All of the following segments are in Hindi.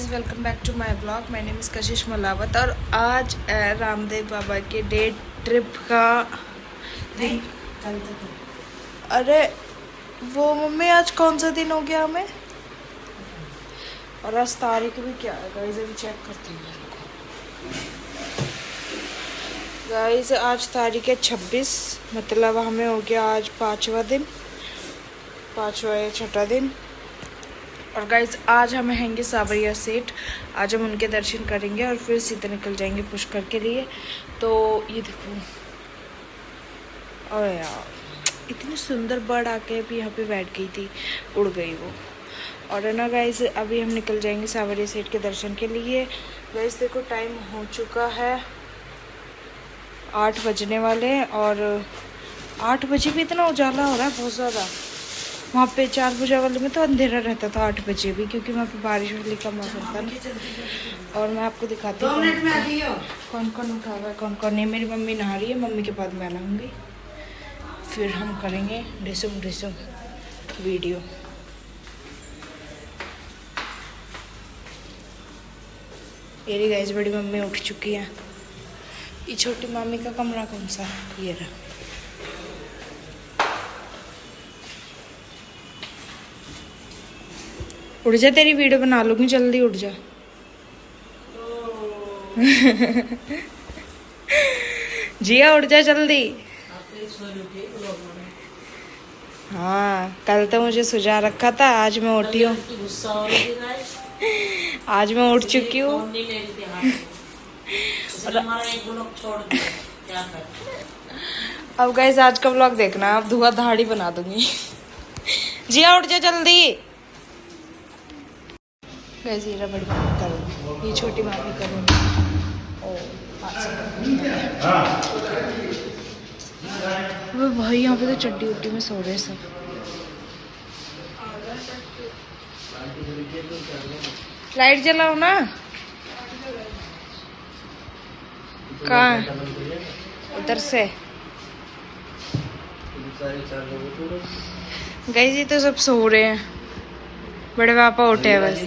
Guys welcome back to my blog. My name is Kashish Malawat और आज रामदेव बाबा के डे ट्रिप का दिन। अरे वो मम्मी आज कौन सा दिन हो गया हमें, और आज तारीख भी क्या है गाइज, अभी चेक करती हूँ। गाइज आज तारीख है 26, मतलब हमें हो गया आज पाँचवा या छठा दिन। और गाइज आज हम हैंगे सावरिया सेठ, आज हम उनके दर्शन करेंगे और फिर सीधे निकल जाएंगे पुष्कर के लिए। तो ये देखो, और यार इतनी सुंदर बर्ड आके भी यहाँ पे बैठ गई थी, उड़ गई वो। और है ना गाइज, अभी हम निकल जाएंगे सावरिया सेठ के दर्शन के लिए। गाइज देखो टाइम हो चुका है 8 बजने वाले हैं, और 8 बजे भी इतना उजाला हो रहा है बहुत ज़्यादा। वहाँ पे 4 बजे वाले में तो अंधेरा रहता था, 8 बजे भी, क्योंकि वहाँ पे बारिश वाली का मौसम था ना। और मैं आपको दिखाती हूँ कौन कौन उठा हुआ है, कौन कौन नहीं। मेरी मम्मी नहा रही है, मम्मी के बाद मैं नहाऊंगी, फिर हम करेंगे डिसम वीडियो। मेरी गाइस बड़ी मम्मी उठ चुकी है। ये छोटी मामी का कमरा कौन सा है, ये रहा। उठ जा, तेरी वीडियो बना लूंगी, जल्दी उठ जा। जिया उठ जा जल्दी। हाँ कल तो मुझे सुझा रखा था, आज मैं उठी हूँ। आज मैं उठ चुकी हूँ। अब गाइस आज का व्लॉग देखना, अब धुआंधाड़ी बना दूंगी। जिया उठ जा जल्दी। गाइस ये बड़ी मामी करूँ, ये छोटी मामी करूँ। वो भाई यहाँ पे तो चड्डी उड्डी में सो रहे सब। लाइट जलाओ ना। कहाँ? उधर से। गाइस ये तो सब सो रहे हैं, बड़े पापा उठे हैं बस।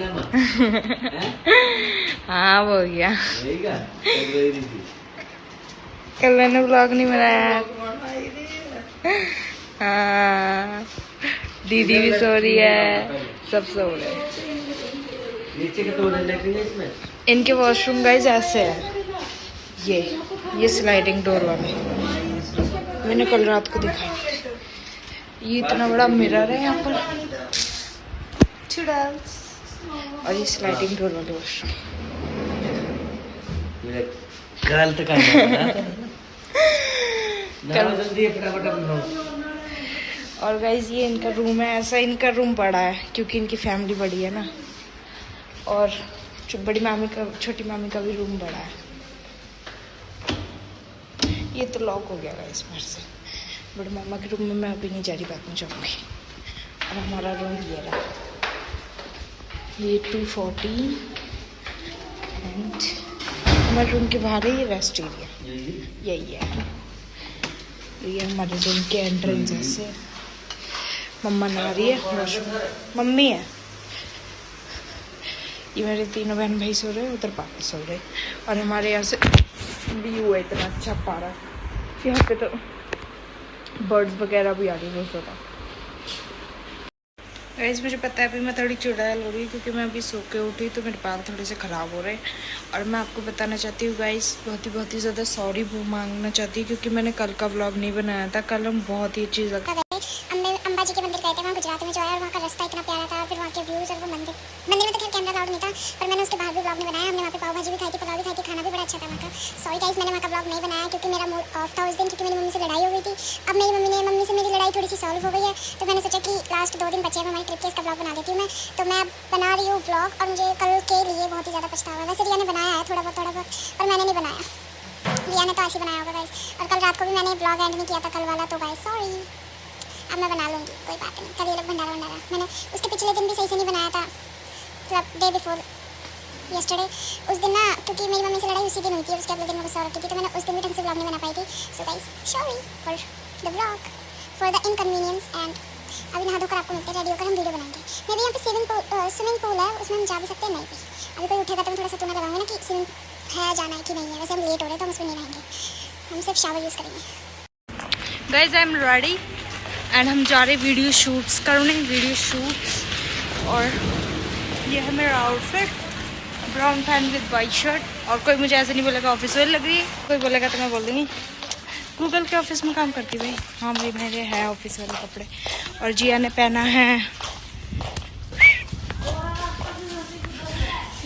हाँ वो हो गया। कल मैंने व्लॉग नहीं बनाया। हाँ दीदी भी सो रही है, सब सो रहे हैं। इनके वॉशरूम गाइस ऐसे है, ये स्लाइडिंग डोर वाले, मैंने कल रात को देखा। ये इतना बड़ा मिरर है यहाँ पर, और ये स्लाइडिंग डोर वाले वॉशरूम। और गाइज ये इनका रूम है, ऐसा इनका रूम बड़ा है क्योंकि इनकी फैमिली बड़ी है ना। और बड़ी मामी का, छोटी मामी का भी रूम बड़ा है। ये तो लॉक हो गया गाइज बाहर से। बड़ी मामा के रूम में मैं अभी नहीं जा रही, बात में जाऊँगी। और हमारा रूम ये रहा, ये 240 एंड हमारे रूम के बाहर है ये रेस्ट एरिया, यही है। ये हमारे रूम के एंट्रेंस ऐसे। मम्मा नहा रही है, मम्मी है। ये मेरे तीनों बहन भाई सो रहे हैं, उधर पापा सो रहे हैं। और हमारे यहाँ से व्यू है इतना अच्छा पारा, यहाँ पे तो बर्ड्स वगैरह भी आ रही है बहुत ज़्यादा। गाइस मुझे पता है अभी मैं थोड़ी चुड़ैल हो रही हूँ, क्योंकि मैं अभी सो के उठी तो मेरे बाल थोड़े से ख़राब हो रहे हैं। और मैं आपको बताना चाहती हूँ गाइस, बहुत ही ज़्यादा सॉरी मांगना चाहती हूँ, क्योंकि मैंने कल का व्लॉग नहीं बनाया था। कल हम बहुत ही अच्छी जगह अंबा जी के मंदिर गए थे, वहाँ गुजरात में जो है, और वहाँ का रास्ता इतना प्यारा था। फिर वहाँ के व्यूज़ और वो मंदिर में तो खैर कैमरा अलाउड नहीं था, पर मैंने उसके बाहर भी व्लॉग नहीं बनाया। हमने वहाँ पे पाव भाजी भी खाई थी, पुलाव भी खाई थी, खाना भी बड़ा अच्छा था वहाँ का। सॉरी गाइस मैंने वहाँ का व्लॉग नहीं बनाया, क्योंकि मेरा मूड ऑफ था उस दिन, क्योंकि मेरी मम्मी से लड़ाई हो गई थी। अब मेरी मम्मी से मेरी लड़ाई थोड़ी सी सॉल्व हो गई है, तो मैंने सोचा कि लास्ट 2 दिन बचे हैं हमारी ट्रिप के, इसका व्लॉग बना देती हूँ मैं। तो मैं अब बना रही हूँ व्लॉग, और मुझे कल के लिए बहुत ही ज़्यादा पछतावा है। वैसे रिया ने बनाया है थोड़ा बहुत, पर मैंने नहीं बनाया। रिया ने तो ऐसे बनाया होगा गाइस। और कल रात को भी मैंने व्लॉग एंड नहीं किया था कल वाला, तो गाइस सॉरी। अब मैं बना लूँगी, कोई बात नहीं। कल ये लोग भंडारा मैंने उसके पिछले दिन भी सही से नहीं बनाया था, मतलब डे बिफोर येस्टरडे। उस दिन ना, क्योंकि मेरी मम्मी से लड़ाई उसी दिन हुई थी, उसके अगले दिन मैं गुस्सा हो रखी थी, तो मैंने उस दिन भी ढंग से व्लॉग नहीं बना पाई थी। So guys sorry for the vlog, for the inconvenience. And अभी नहा धोकर आपको मिलते हैं, रेडी होकर हम वीडियो बनाएंगे। मेरे यहाँ पे स्विमिंग पूल है, उसमें हम जा भी सकते हैं, नहीं भी। अभी कोई उठेगा तो मैं थोड़ा सा तुम्हें लगाऊंगा ना कि स्विमिंग है जाना है कि नहीं है। वैसे हम लेट हो रहे हैं तो हम उसमें नहीं रहेंगे, हम सिर्फ शावर यूज़ करेंगे। Guys I am ready and हम जा रहे वीडियो शूट्स करने, वीडियो शूट्स। और ये है मेरा outfit, brown pant with white shirt. और कोई मुझे ऐसे नहीं बोलेगा ऑफिस वेयर लग रही है, कोई बोलेगा तो मैं बोल दूँगी गूगल के ऑफिस में काम करती भाई। हाँ भाई मेरे है ऑफिस वाले कपड़े। और जिया ने पहना है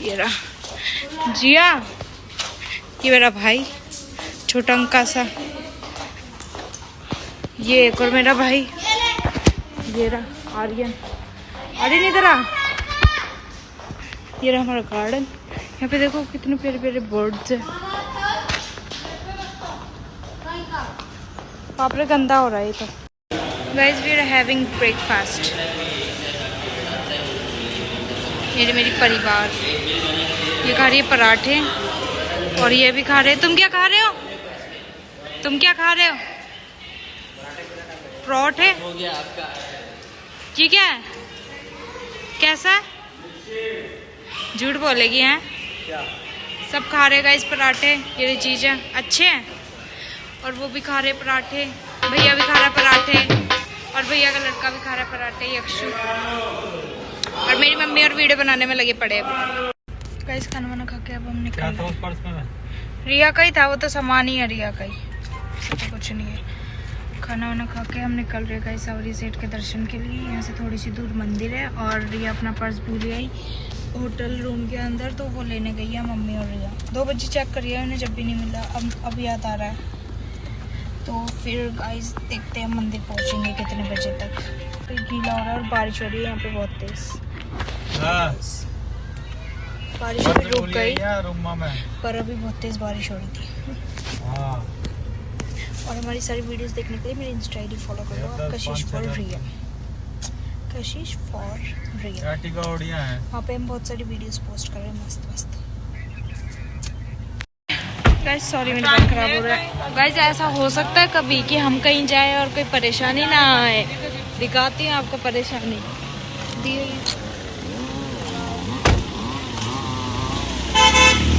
ये रहा जिया, ये मेरा भाई छोटा अंका सा, ये एक और मेरा भाई, ये रहा आर्यन। आर्यन इधर आ। ये रहा हमारा गार्डन। यहाँ पे देखो कितने प्यारे प्यारे बर्ड्स है। वहाँ पर गंदा हो रहा है ये तो। Guys we are having breakfast. मेरी परिवार ये खा रही है पराठे और ये भी खा रहे हैं। तुम क्या खा रहे हो? तुम क्या खा रहे हो? पराठे हो गया आपका। ठीक है, कैसा है? झूठ बोलेगी हैं? क्या? सब खा रहे गाइस पराठे, ये चीज़ें अच्छे हैं। और वो भी खा रहे पराठे, भैया भी खा रहा है पराठे और भैया का लड़का भी खा रहा है पराठे, यक्षु। और मेरी मम्मी और वीडियो बनाने में लगे पड़े हैं। गाइस खाना वाना खा के अब हम निकल रहे हैं। रिया का ही था वो तो, सामान ही है रिया का ही, तो कुछ नहीं है। खाना वाना खा के हम निकल रहे गए सावरी सेठ के दर्शन के लिए। यहाँ से थोड़ी सी दूर मंदिर है और रिया अपना पर्स भूल आई होटल रूम के अंदर, तो वो लेने गई है मम्मी और रिया। 2 बजे चेक करिए, उन्हें जब भी नहीं मिला। अब याद आ रहा है। तो फिर गाइस देखते हैं मंदिर पहुँचेंगे कितने बजे तक। तो गीला हो रहा है और बारिश हो रही है यहाँ पे बहुत तेज़। बारिश अभी रुक गई पर अभी बहुत तेज़ बारिश हो रही थी। और हमारी सारी वीडियोस देखने के लिए मेरी इंस्टा आईडी फॉलो कर लो आप, कशिश फॉर रिया, कशिश फॉर रिया। वहाँ पे हम बहुत सारी वीडियोस पोस्ट कर रहे हैं मस्त मस्त। गाइस सॉरी मेरा बैग खराब हो रहा है। गाइस ऐसा हो सकता है कभी कि हम कहीं जाए और कोई परेशानी ना आए। दिखाती हूँ आपको परेशानी।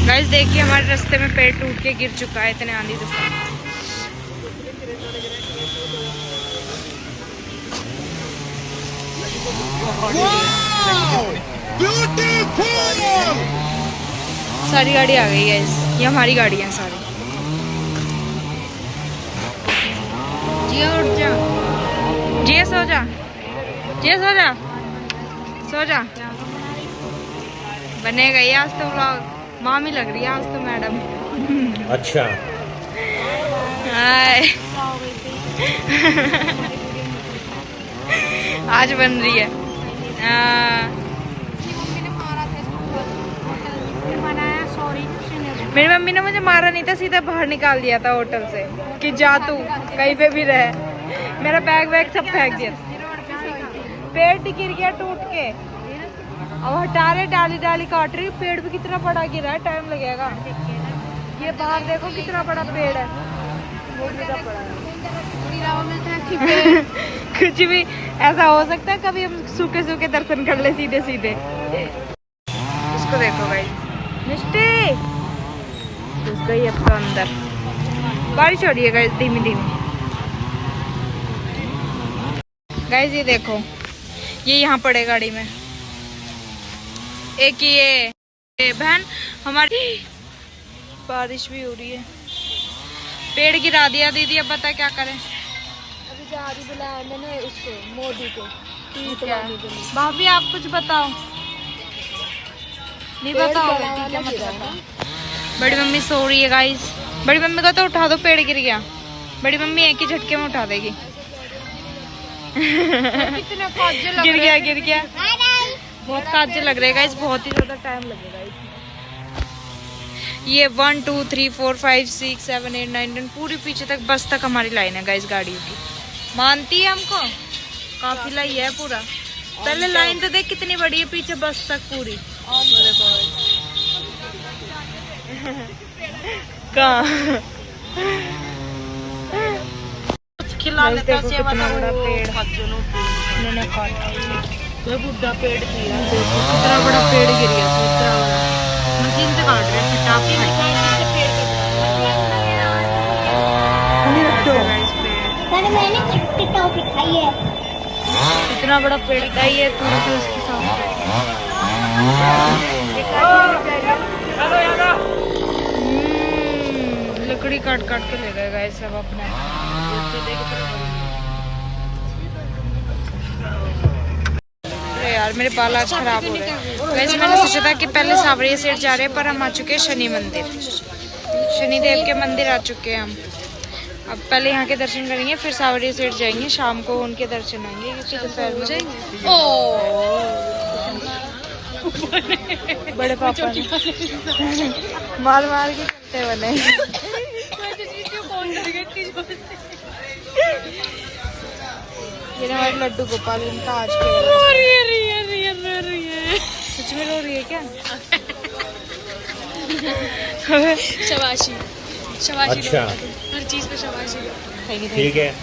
गाइस देखिए हमारे रास्ते में पेड़ टूट के गिर चुका है, इतने आंधी तूफान। सारी गाड़ी आ गई है, ये हमारी गाड़ी है सारी। जिया उठ जा, जिया सो जा, जिया सो जा, सो जा। बनेगा ये आज तो व्लॉग। मामी लग रही है आज तो मैडम। अच्छा हाय आज बन रही है। मेरी मम्मी ने मुझे मारा नहीं था, सीधा बाहर निकाल दिया था होटल से कि जा तू कहीं पे भी रहे। मेरा बैग वैग सब फेंक दिया। पेड़ गिर गया टूट के, अब हटा रहे, डाली डाली काट रही। पेड़ भी कितना बड़ा गिरा है, टाइम लगेगा। ये बाहर देखो कितना बड़ा पेड़ है, वो गिरा पड़ा है। कुछ भी ऐसा हो सकता है, कभी हम सूखे सूखे दर्शन कर ले सीधे सीधे। इसको देखो भाई, मिस्टी घुस गई अब तो अंदर। बारिश हो रही है गाइस धीमी धीमी। गाइस ये देखो, ये यहाँ पड़े गाड़ी में। एक ये बहन हमारी, बारिश भी हो रही है। पेड़ गिरा दिया दीदी, अब बता क्या करें। अभी जहाज बुलाया मैंने उसको, मोदी को। भाभी आप कुछ बताओ। नहीं बताओगे? ठीक है मत बताओ। बड़ी मम्मी सो रही है गाइस। बड़ी मम्मी को तो उठा दो, पेड़ गिर गया। बड़ी मम्मी एक ही झटके में उठा देगी। कितने काजे लग गिर गया गिर गया, बहुत काजे लग रहे हैं गाइस, बहुत ही ज्यादा टाइम लगेगा इसमें। ये 1 2 3 4 5 6 7 8 9 10 पूरी पीछे तक बस तक हमारी लाइन है गाइस गाड़ियों की। मानती है हमको, काफिला ही है पूरा। पहले लाइन तो देख कितनी बड़ी है पीछे बस तक पूरी। देखो कहाँ खिला लेता है, कितना बड़ा पेड़ इन्होंने काटा। बुढ़ा पेड़ किया, कितना बड़ा पेड़ गिर गया, इतना बड़ा। मशीन से काट रहे हैं फटाफट। मैंने टॉफी खाई है। इतना बड़ा पेड़ का ही है तू तो उसके साथ लकड़ी काट काट के ले गए गाइस सब अपने। अरे यार मेरे बाल आज खराब हो रहे हैं। वैसे मैंने सोचा था कि पहले सावरिया सेठ जा रहे हैं पर हम आ चुके हैं शनि मंदिर। शनिदेव के मंदिर आ चुके हैं हम। अब पहले यहाँ के दर्शन करेंगे फिर सावरिया सेठ जाएंगे, शाम को उनके दर्शन होंगे क्योंकि दोपहर में जाएंगे। ओ बड़े पापा ने मार मार के चलते बने। ये ना हमारे लड्डू गोपाल इनका आज के सच में रो रही है क्या? शाबाशी शाबाशी अच्छा हर चीज पे शाबाशी। ठीक है।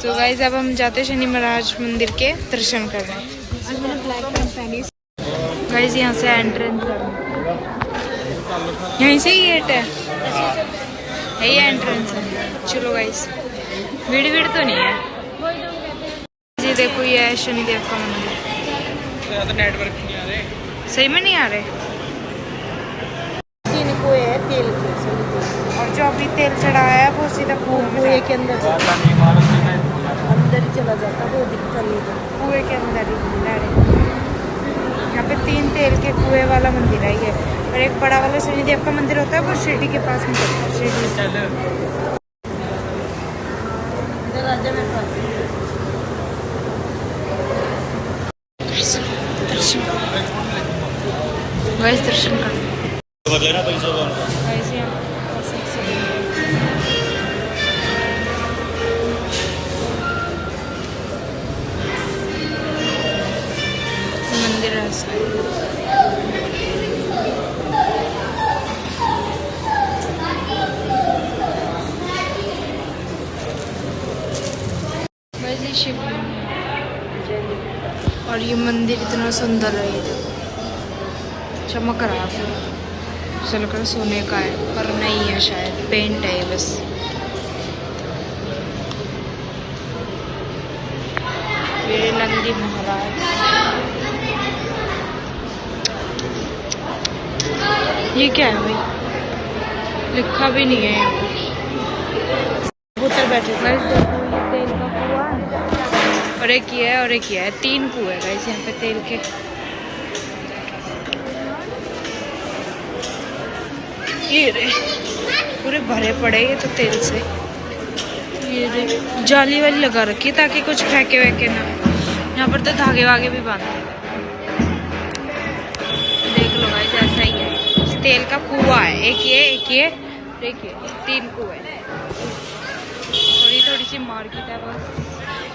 तो गाइस अब हम जाते हैं शनि महाराज मंदिर के दर्शन करने। गाइस यहाँ से एंट्रेंस है, यहीं से ही गेट है, यही एंट्रेंस है। चलो गाइस भीड़ तो नहीं है। ये देखो ये है शनिदेव का मंदिर। तो नेटवर्क नहीं आ रहे, सही में नहीं आ रहे। तीन कुएं है तेल के, और जो अभी तेल चढ़ाया है वो सीधा कुएं में कुएं के अंदर ही चला जाता, वो दिखता नहीं था। कुएं के अंदर ही डायरेक्ट। यहाँ पे 3 तेल के कुएं वाला मंदिर है ये, और एक बड़ा वाला शनिदेव का मंदिर होता है वो शिरडी के पास में पड़ता है। शिरडी गाइस दर्शन कर मंदिर है। वैसे शिवलिंग और ये मंदिर इतना सुंदर है, ये चमक रहा है पूरा, चल कर सोने का है पर नहीं है, शायद पेंट है ये बस। ये नंदी महाराज, ये क्या है भाई, लिखा भी नहीं है। कबूतर बैठे हैं। ये तेल का कुआं है और एक ये है और एक ये है, 3 कुएं है गाइस यहाँ पे तेल के। ये रे पूरे भरे पड़े ये तो तेल से। ये रे जाली वाली लगा रखी है ताकि कुछ फेंके वेके ना। यहाँ पर तो धागे वागे भी बांधे। देख लो गाइस ऐसा ही है, तेल का कुआं है। एक ये देखिए 3 कुएं और ये थोड़ी सी मार्केट है बस।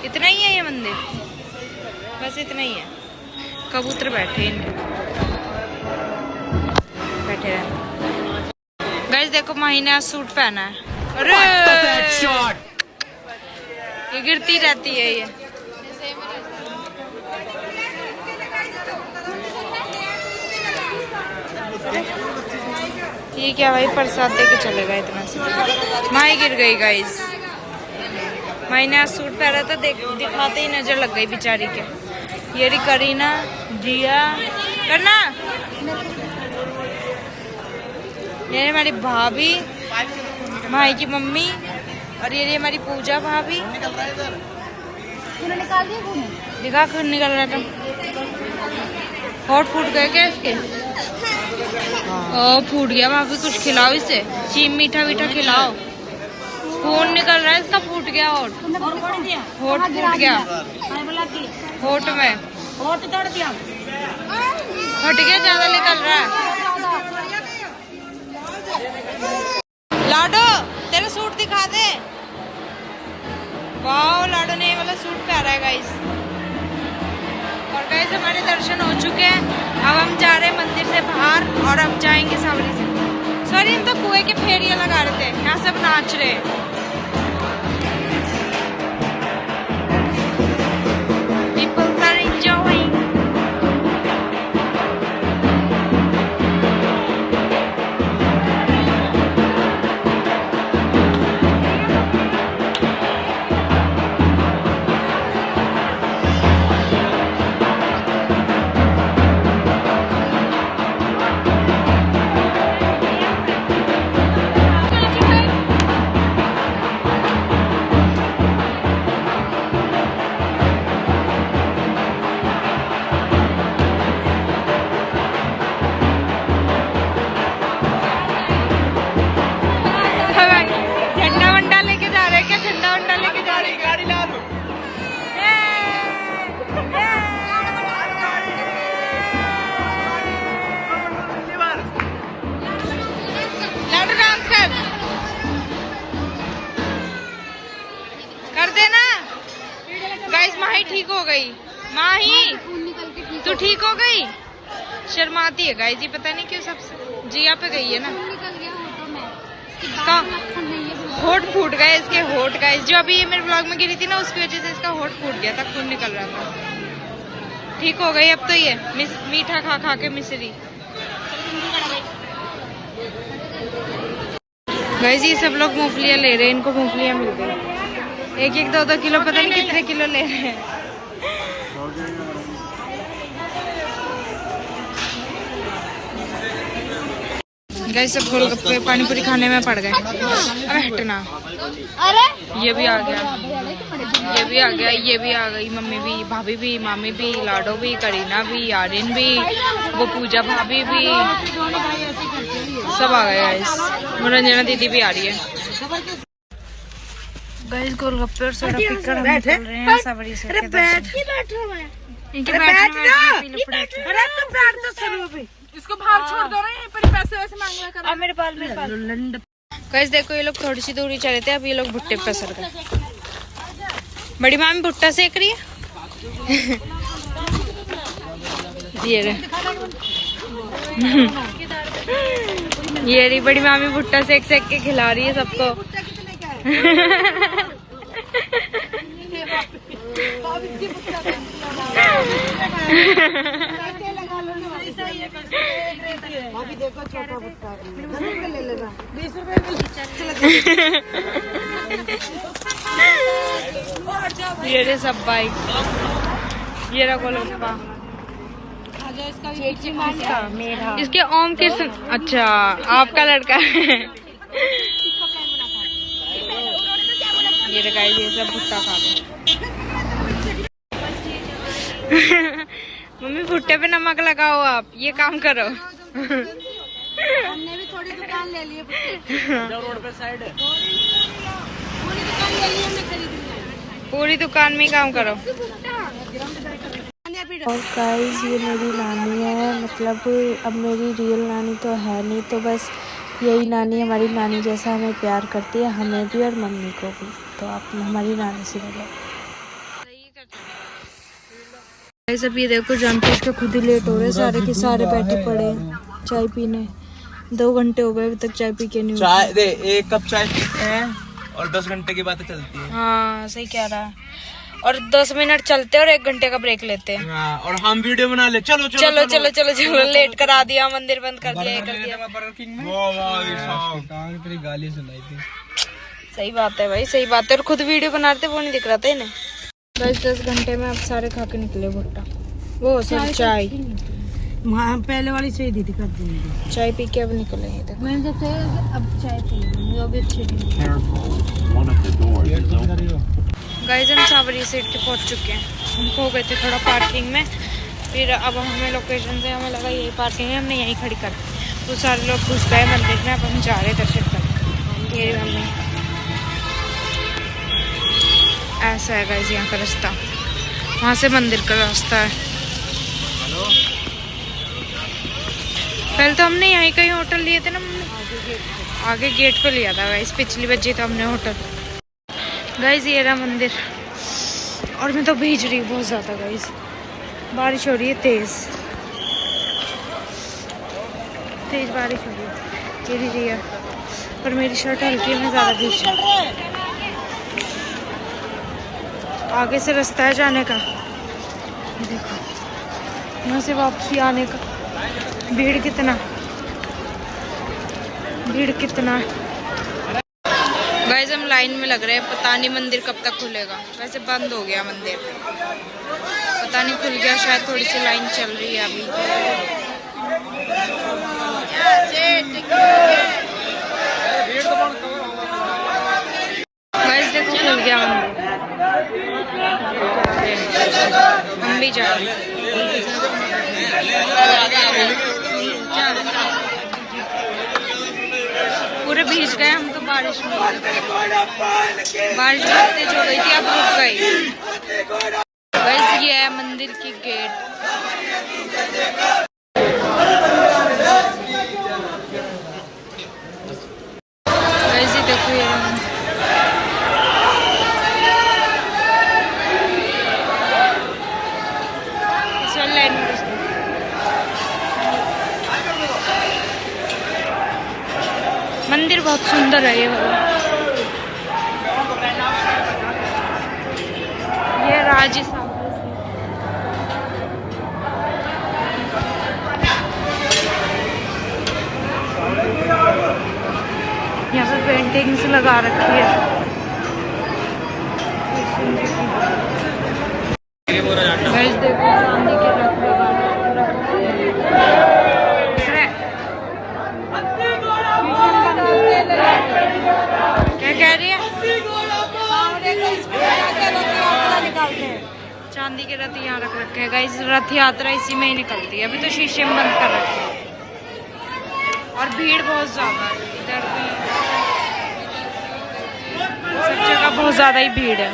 इतना ही है ये मंदिर, बस इतना ही है। कबूतर बैठे इनके, बैठे रहे। गाइस देखो माही ने आज सूट पहना है। अरे ये गिरती रहती है ये। ये क्या भाई प्रसाद दे के चलेगा इतना से। माही गिर गई गाइस। माही ने आज सूट पहना था, दिखाते ही नजर लग गई बेचारी के। ये रही करीना, जिया, करना, ये हमारी भाभी, माही की मम्मी, और ये हमारी पूजा भाभी। निकाल दिया खून? दिखा खून निकल रहा था। होठ फूट गए क्या इसके? फूट गया भाभी, कुछ खिलाओ इसे, चीम मीठा मीठा खिलाओ। खून निकल रहा है इसका, फूट गया होठ। होठ फूट गया होठ में, फट गया, ज्यादा निकल रहा है। लाडो तेरा सूट दिखा दे। वाह लाडो ने ये वाला सूट पहना है गाइस। और गाइस हमारे दर्शन हो चुके हैं, अब हम जा रहे हैं मंदिर से बाहर और अब जाएंगे सावरी से। सॉरी हम तो कुएं के फेरियां लगा रहे थे, यहाँ सब नाच रहे हैं। People are enjoying। ठीक हो गई। माही तू ठीक हो गई? शर्माती है गाइस, ये पता नहीं क्यों सबसे जिया पे गई है ना। होठ फूट गए इसके, होठ गाइस। जो अभी ये मेरे ब्लॉग में गिरी थी ना, उसकी वजह से इसका होठ फूट गया था, खून निकल रहा था। ठीक हो गई अब तो ये मीठा खा खा के मिश्री। गाइस ये सब लोग मूंगफलियां ले रहे हैं, इनको मूंगफलियां मिल गई। एक एक दो दो किलो, पता नहीं कितने किलो ले रहे हैं। गाइस सब गोलगप्पे पानी पूरी खाने में पड़ गए। अब हटना। अरे ये भी आ गया, ये भी आ गया, ये भी आ गई। मम्मी भी, भाभी भी, मामी भी, लाडो भी, करीना भी, आर्यन भी, वो पूजा भाभी भी, सब आ गए गाइस। रंजना दीदी भी आ रही है। गाइस गोलगप्पे और सोडा पीकर हम निकल रहे हैं सावरी से के दर्शन। इनके इसको बाहर छोड़ दो ना, यहीं पर पैसे वैसे मांग लिया कर। मेरे पाल गाइस देखो, ये लोग थोड़ी सी दूरी चले थे, अब ये लोग भुट्टे पे सर गए। बड़ी मामी भुट्टा सेक रही है। ये रे ये रही बड़ी मामी भुट्टा सेक सेक के खिला रही है सबको। ये रे सब बाइक, ये रहा गोलगप्पा। मेरा इसके ओम कृष्ण, अच्छा आपका लड़का है। ये रखा, ये सब भुट्टा खा लो। मम्मी भुट्टे पे नमक लगाओ, आप ये काम करो। हमने भी थोड़ी दुकान ले ली है रोड पे साइड है। पूरी दुकान ले ली हमने, खरीद ली। पूरी दुकान में काम करो। और गाइस ये मेरी नानी है, मतलब अब मेरी रियल नानी तो है नहीं, तो बस यही नानी हमारी नानी जैसा हमें प्यार करती है, हमें भी और मम्मी को भी। तो आप हमारी नानी से मिलो। गाइस अब ये देखो जानपूछ के खुद ही लेट हो रहे, सारे के सारे बैठे पड़े चाय पीने। 2 घंटे हो गए अभी तक चाय पी के नहीं। चाय दे, 1 कप चाय पीते हैं और 10 घंटे की बातें चलती है। हाँ सही कह रहा है। और 10 मिनट चलते और 1 घंटे का ब्रेक लेते हैं। हाँ, और हम वीडियो बना ले। चलो चलो चलो चलो चलो चलो, लेट करा दिया, मंदिर बंद कर दिया, ये कर दिया। गाली सुनाई थी। सही बात है भाई, सही बात है। और खुद वीडियो बनाते वो नहीं दिख रहा था इन्हें। 10 घंटे में अब सारे खा के निकले भुट्टा। वो सर चाय पहले वाली सही दीदी कर देंगे। चाय पी के अब निकले हैं। देखो मैंने जब से अब चाय पी, वो भी अच्छी थी। गाइस हम सावरी सेठ के पहुंच चुके हैं। हम खो गए थे थोड़ा पार्किंग में, फिर अब हमें लोकेशन से हमें लगा यही पार्किंग है, हमने यहीं खड़ी कर दी। तो सारे लोग घुस गए मंदिर में, अब हम जा रहे दर्शन कर। ये मम्मी, ऐसा है गाइस यहाँ का रास्ता, वहाँ से मंदिर का रास्ता है। पहले तो हमने यहीं कहीं होटल लिए थे ना, आगे गेट पे लिया था गाइस, पिछली बजे तो हमने होटल। गाइस ये रहा मंदिर, और मैं तो भीज रही हूँ बहुत ज़्यादा गाइस, बारिश हो रही है तेज़ बारिश हो रही है, गिरी रही है, पर मेरी शर्ट हल्की है, मैं ज़्यादा भीज रही। आगे से रास्ता है जाने का, देखो यहाँ से वापसी आने का। भीड़ कितना गाइस, हम लाइन में लग रहे हैं, पता नहीं मंदिर कब तक खुलेगा। वैसे बंद हो गया मंदिर, पता नहीं खुल गया शायद, थोड़ी सी लाइन चल रही है अभी। गाइस देखो खुल गया मंदिर, हम भी जा रहे हैं। पूरे भीज गए हम तो बारिश में, बारिश बहुत तेज हो गई थी, अब रुक गई। गाइस ये है मंदिर की गेट। गाइस ये देखो ये बहुत सुंदर है ये वाला। ये राजस्थान यहाँ पे पेंटिंग्स लगा रखी है। गाइस देखो चांदी के रथ लगा क्या कह रही है? चांदी के रथ यहाँ रख रखे हैं गाइस। रथ यात्रा इसी में ही निकलती है। अभी तो शीशे में बंद कर रखे हैं और भीड़ बहुत ज्यादा है। इधर भी सब जगह बहुत ज्यादा ही भीड़ है।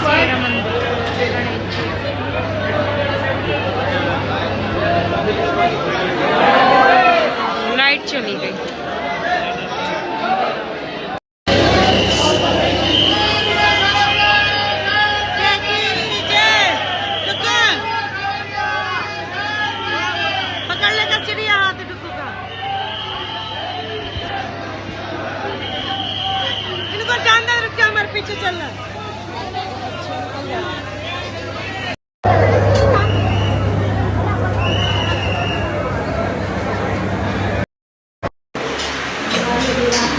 मेरा मंदिर लाइट चली गई। पकड़ लेगा चिड़िया हाथ डुकू का। इनको जानना रुक जा, हमारे पीछे चलना।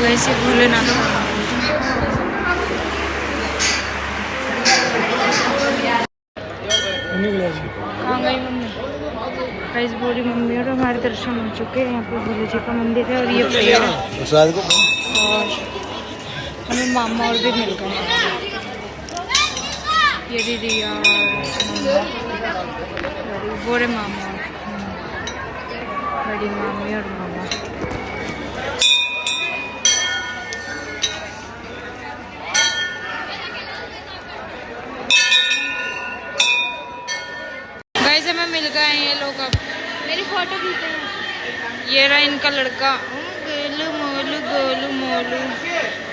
वैसे भोलेनाथ कहाँ गई मम्मी? गाइस बोरी मम्मी और हमारे दर्शन हो चुके हैं। यहाँ पे भोले जी का मंदिर है और ये पेड़ है और हमें मामा और भी मिल गए। ये दीदी और बोरे मामा बड़ी मामी और मामा। गाइस हमें मिल गए हैं ये लोग। अब मेरी फोटो खींचते हैं। ये रहा इनका लड़का। Golu Molu Golu Molu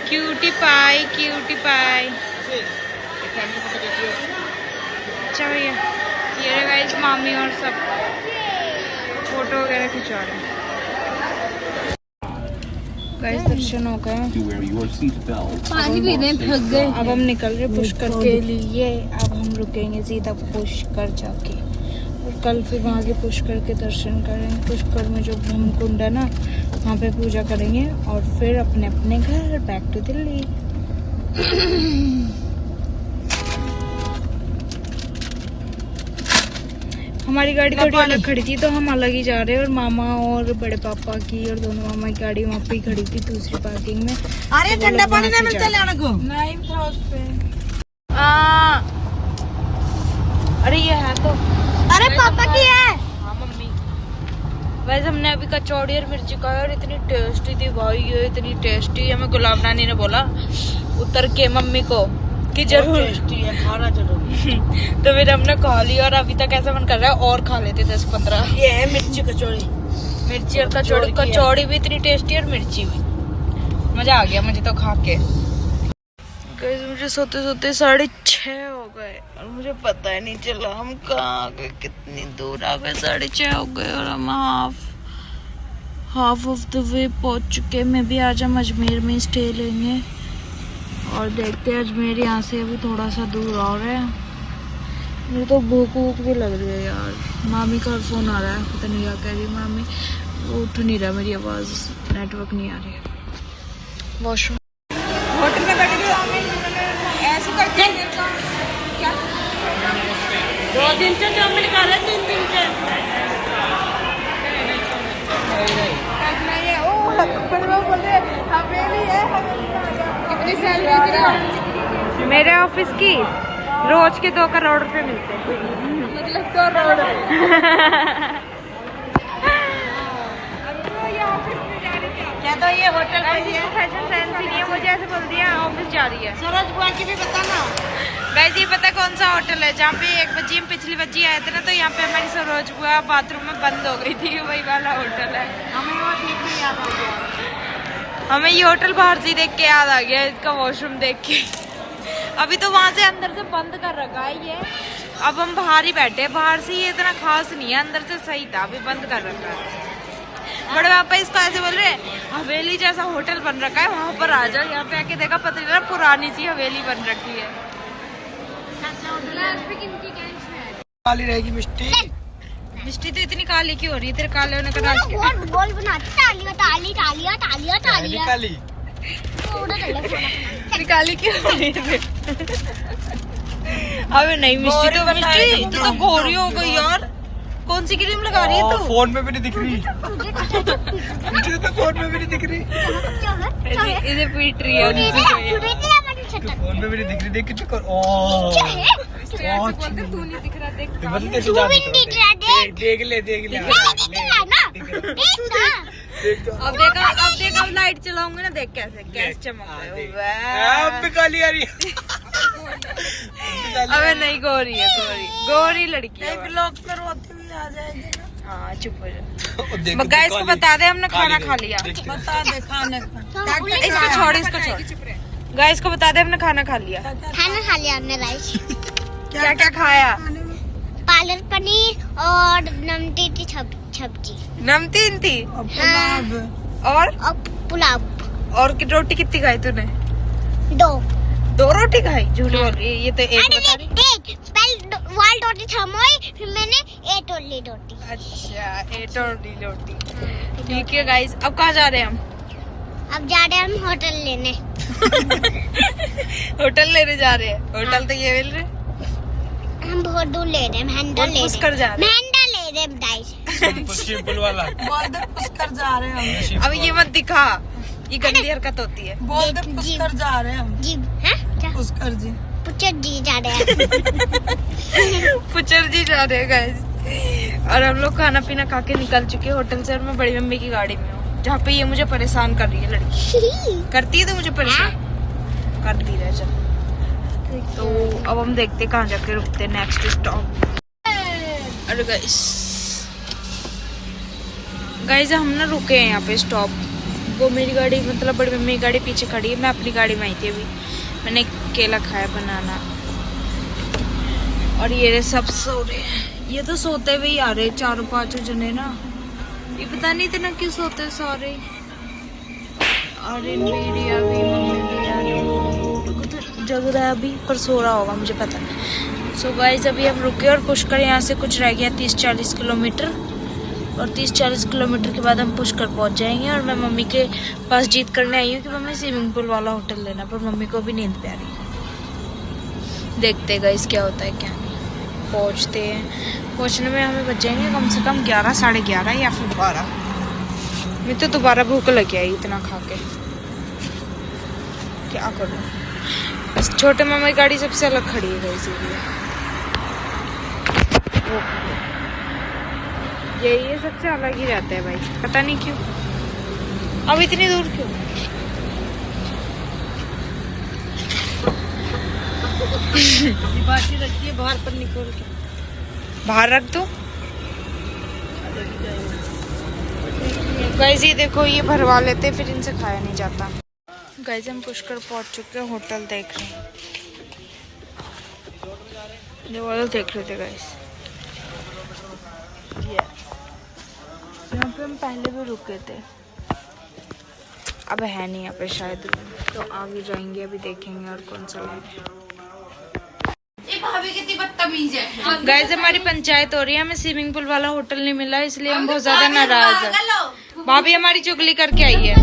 cutie pie cutie pie. अच्छा भैया ये रहा गाइस मामी और सब फोटो वगैरह खिंचवा रहे हैं। गाइस दर्शन हो गए। पानी पीने थक गए। अब हम निकल रहे पुष्कर के लिए। अब हम रुकेंगे सीधा पुष्कर जाके और कल फिर वहाँ के पुष्कर के दर्शन करेंगे। पुष्कर में जो ब्रह्म कुंड है ना वहाँ पे पूजा करेंगे और फिर अपने अपने घर बैक टू दिल्ली। हमारी गाड़ी थोड़ी अलग खड़ी थी तो हम अलग ही जा रहे हैं और मामा और बड़े पापा की और दोनों मामा की गाड़ी वहाँ पे ही खड़ी थी दूसरी पार्किंग में। अरे ठंडा पानी नहीं मिलता लेने को। नहीं था उस पे। अरे ये है तो। अरे पापा की है। हाँ मम्मी। वैसे हमने अभी कचौड़ी और मिर्ची खाई और इतनी टेस्टी थी भाई, ये इतनी टेस्टी। हमें गुलाब नानी ने बोला उतर के मम्मी को कि जरूर टेस्टी है, खाना जरूर। तो फिर हमने खा लिया और अभी तक ऐसा मन कर रहा है और खा लेते 10-15। ये है मिर्ची कचौड़ी। मिर्ची और कचौड़ी। कचौड़ी भी इतनी टेस्टी और मिर्ची भी। मजा आ गया मुझे तो खा के। गाइस मुझे सोते सोते 6:30 हो गए और मुझे पता ही नहीं चला हम कहाँ आ गए, कितनी दूर आ गए। 6:30 हो गए और हम हाफ ऑफ द वे पहुंच चुके। मैं भी आज हम अजमेर में स्टे लेंगे और देखते हैं। अजमेर यहाँ से अभी थोड़ा सा दूर और है। मुझे तो भूख वूख भी लग रही है यार। मामी का फ़ोन आ रहा है, पता नहीं क्या कह रही मामी। वो उठ नहीं रहा, मेरी आवाज़ नेटवर्क नहीं आ रही है। वॉशरूम होटल में बैठ गए ऐसे करके क्या 2 दिन से चाउमीन खा रहे 3 दिन से। कितनी सैलरी मेरे ऑफिस की? रोज के 2 करोड़ रुपए मिलते हैं। मतलब 2 करोड़। क्या तो ये होटल फैशन सेंस ही नहीं है, मुझे ऐसे बोल दिया ऑफिस जा रही है। सूरज बुआ की भी बताना। गाइस ये पता कौन सा होटल है जहाँ पे एक बच्ची हम पिछली बच्ची आए थे ना, तो यहाँ पे हमारी सरोज बुआ बाथरूम में बंद हो गई थी। वही वाला होटल है। हमें वो ठीक नहीं याद आ गया। हमें ये होटल बाहर से देख के याद आ गया, इसका वॉशरूम देख के। अभी तो वहाँ से अंदर से बंद कर रखा है ये। अब हम बाहर ही बैठे हैं। बाहर से ये इतना खास नहीं है, अंदर से सही था, अभी बंद कर रखा है। बड़े पापा इसको ऐसे बोल रहे हैं हवेली जैसा होटल बन रखा है, वहाँ पर आ जाओ। यहाँ पे आके देखा पता चला पुरानी सी हवेली बन रखी है। काली रहेगी मिष्टी। मिष्टी तो इतनी काली क्यों हो रही है? तेरे काले होने का राज क्या? बोल बनाती तालियां ताली तालियां तालियां तालियां काली इतनी काली क्यों हो रही है? अबे नहीं मिष्टी तो मिष्टी तू तो गोरी हो गई यार। कौन सी क्रीम लगा रही है तू? फोन में भी नहीं दिख रही। मुझे तो फोन में भी नहीं दिख रही। इसे पीट रही है। फोन में भी नहीं दिख रही। देख कितनी ओह तू नहीं दिख रहा, देख। देख ले देख ले। अब देख अब लाइट चलाऊंगी ना, देख कैसे चमक रहा है। अब भी काली आ रही है। अबे नहीं गोरी है, गोरी लड़की है। ब्लॉग करवाते हुए आ जाएगी ना। हाँ चुप हो जा। गाइस को बता दे हमने खाना खा लिया। बता दे खाने का। इसको छोड़, इसको छोड़। गाइस को बता दे हमने खाना खा लिया। खाना खा लिया हमने गाइस। क्या क्या खाया? पालक पनीर और नमकीन की सब्जी। नमकीन थी हाँ। और पुलाव। और रोटी कितनी खाई तूने? 2 रोटी खाई? झूठ बोल रही है ये तो। एक बता रही। पहले वाल रोटी थमोई, फिर मैंने 8 ओनली रोटी। अच्छा 8 रोटी। ठीक है गाइस, अब कहाँ जा रहे हैं हम? अब जा रहे हैं हम होटल लेने। होटल लेने जा रहे हैं। होटल तो ये मिल रहे। हम बहुत दूर ले रहे हैं, महंगा ले पुष्कर जा रहे हैं। महंगा ले रहे हैं गाइस। सिंपल वाला। बोल दे पुष्कर जा रहे हैं हम। अब ये मत दिखा, ये गंदी हरकत होती है। बोल दे पुष्कर जा रहे हैं हम। जी हाँ पुष्कर जी। पुचर जी जा रहे हैं। पुचर जी जा रहे हैं गाइस। और हम लोग खाना पीना खा के निकल चुके हैं होटल से। और मैं बड़ी मम्मी की गाड़ी में हूँ, जहाँ पे ये मुझे परेशान कर रही है लड़की। करती है तो मुझे परेशान करती रहे। चल तो अब हम देखते कहाँ जाके रुकते नेक्स्ट स्टॉप। अरे गाइस हम ना रुके हैं यहाँ पे स्टॉप। वो मेरी गाड़ी मतलब बड़ी मम्मी की गाड़ी पीछे खड़ी है, मैं अपनी गाड़ी में आई थी। अभी मैंने केला खाया बनाना। और ये सब सो रहे हैं। ये तो सोते हुए ही आ रहे 4-5 जने ना। ये पता नहीं इतना क्यों सोते सारे। अरे मेरी अभी मम्मी भी आ रही जग रहा है अभी, पर सो रहा होगा मुझे पता नहीं। सो गाइस अभी हम रुके और पुष्कर यहाँ से कुछ रह गया 30-40 किलोमीटर। और 30-40 किलोमीटर के बाद हम पुष्कर पहुँच जाएंगे। और मैं मम्मी के पास जीत करने आई हूँ कि मम्मी स्विमिंग पूल वाला होटल लेना, पर मम्मी को भी नींद पे आ रही है। देखते गाइस क्या होता है क्या नहीं। पहुँचते हैं, पहुँचने में हमें बच जाएंगे कम से कम 11, 11:30 या फिर 12। मैं तो दोबारा भूख लग आई इतना खा के, क्या करूँ। छोटे मामा की गाड़ी सबसे अलग खड़ी है इसीलिए। ये सबसे अलग ही रहता है भाई, पता नहीं क्यों। अब इतनी दूर क्यों? बाटी रखी है बाहर पर निकल के। बाहर रख दो गाइस। ये देखो ये भरवा लेते फिर इनसे खाया नहीं जाता। गाइस हम पुष्कर पहुंच चुके हैं, होटल देख रहे हैं। ये वाला देख रहे थे गाइस। यहाँ पे हम पहले भी रुके थे, अब है नहीं यहाँ पे शायद, तो आगे जाएंगे अभी देखेंगे और कौन सा लेंगे। गाइस हमारी पंचायत हो रही है, हमें स्विमिंग पूल वाला होटल नहीं मिला, इसलिए हम बहुत ज्यादा नाराज है। भाभी हमारी चुगली करके आई है।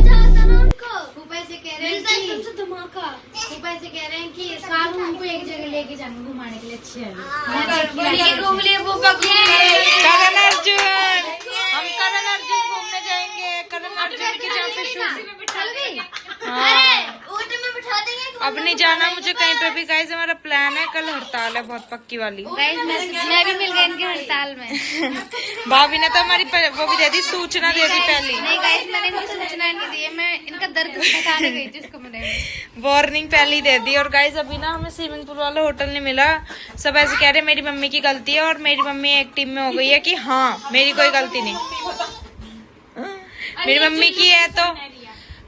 पैसे कह रहे हैं कि साल हमको एक जगह लेके जाना घुमाने के लिए। अच्छे है करण अर्जुन, हम करण अर्जुन घूमने जाएंगे। करण अर्जुन के जहाँ पे शूट। अब नहीं जाना मुझे कहीं पे भी गाइस। हमारा प्लान है, कल हड़ताल है बहुत पक्की वाली। मैं भी मिल गई इनकी हड़ताल में। भाभी ने तो हमारी वो भी दे दी, सूचना दे दी पहली। नहीं गाइस मैंने इनको सूचना नहीं दी है, मैं इनका दर्द बताने गई थी इसको मैंने वार्निंग पहले ही दे दी। और गाइस अभी ना हमें स्विमिंग पूल वाला होटल नहीं मिला। सब ऐसे कह रहे मेरी मम्मी की गलती है, और मेरी मम्मी एक टीम में हो गई है कि हाँ मेरी कोई गलती नहीं। मेरी मम्मी की है तो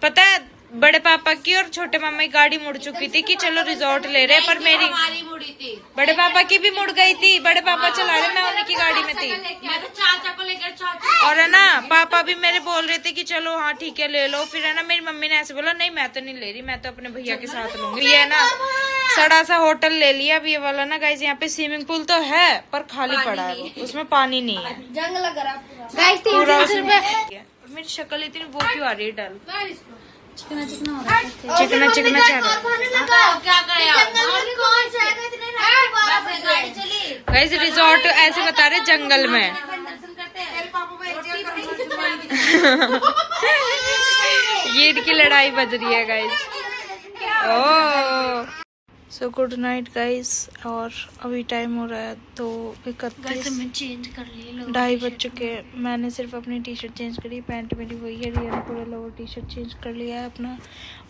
पता है बड़े पापा की और छोटे मामा की गाड़ी मुड़ चुकी थी कि चलो रिजॉर्ट ले रहे, पर मेरी हमारी मुड़ी थी। बड़े पापा की भी मुड़ गई थी। बड़े पापा चला रहे, मैं उनकी गाड़ी में थी। मैं तो चाचा को लेकर चाचा और है ना पापा भी मेरे बोल रहे थे कि चलो हाँ ठीक है ले लो। फिर है ना मेरी मम्मी ने ऐसे बोला नहीं मैं तो नहीं ले रही, मैं तो अपने भैया के साथ लूंगी। ये है ना सड़ा सा होटल ले लिया अब ये वाला ना गाइस। यहाँ पे स्विमिंग पूल तो है पर खाली पड़ा है वो, उसमें पानी नहीं है। जंग लग रहा गाइस पूरा उसमें मेरी शक्ल इतनी वो क्यों आ रही है डल, चिकना चिकना हो रहा है। चिकना चिकना चल रहा है। क्या करें आप? कौन सा है इतने रात बस गाड़ी चली। गाइस रिजॉर्ट ऐसे बता रहे जंगल में। दर्शन करते हैं। ये इनकी लड़ाई बज रही है गाइस। ओह सो गुड नाइट गाइस। और अभी टाइम हो रहा है तो 31 चेंज कर लिए 2:30 बज चुके हैं। मैंने सिर्फ अपनी टी शर्ट चेंज करी, पैंट मेरी वही है। रिया ने पूरा लोअर टी शर्ट चेंज कर लिया है अपना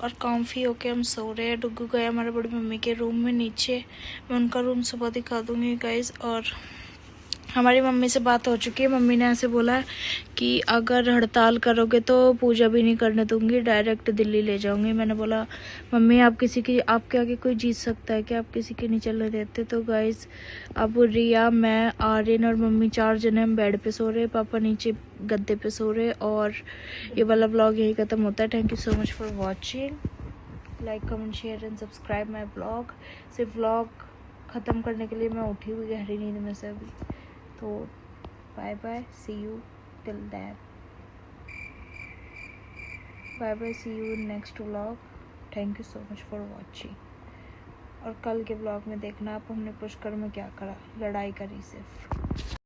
और कॉम्फी होके हम सो रहे हैं। डुग्गू गया हमारे बड़ी मम्मी के रूम में नीचे, मैं उनका रूम सुबह दिखा दूंगी गाइस। और हमारी मम्मी से बात हो चुकी है। मम्मी ने ऐसे बोला है कि अगर हड़ताल करोगे तो पूजा भी नहीं करने दूंगी, डायरेक्ट दिल्ली ले जाऊंगी। मैंने बोला मम्मी आप किसी की, आपके आगे कोई जीत सकता है कि आप किसी की नहीं चलने देते। तो गाइज अब रिया, मैं, आर्यन और मम्मी 4 जने हम बेड पे सो रहे, पापा नीचे गद्दे पे सो रहे। और ये वाला व्लॉग यही खत्म होता है। Thank you so much for watching. Like comment share and subscribe my blog. सिर्फ व्लॉग ख़त्म करने के लिए मैं उठी हुई गहरी नींद में से अभी। तो bye bye, see you till that, bye bye, see you in next vlog. Thank you so much for watching. और कल के व्लॉग में देखना आप हमने पुष्कर में क्या करा, लड़ाई करी सिर्फ।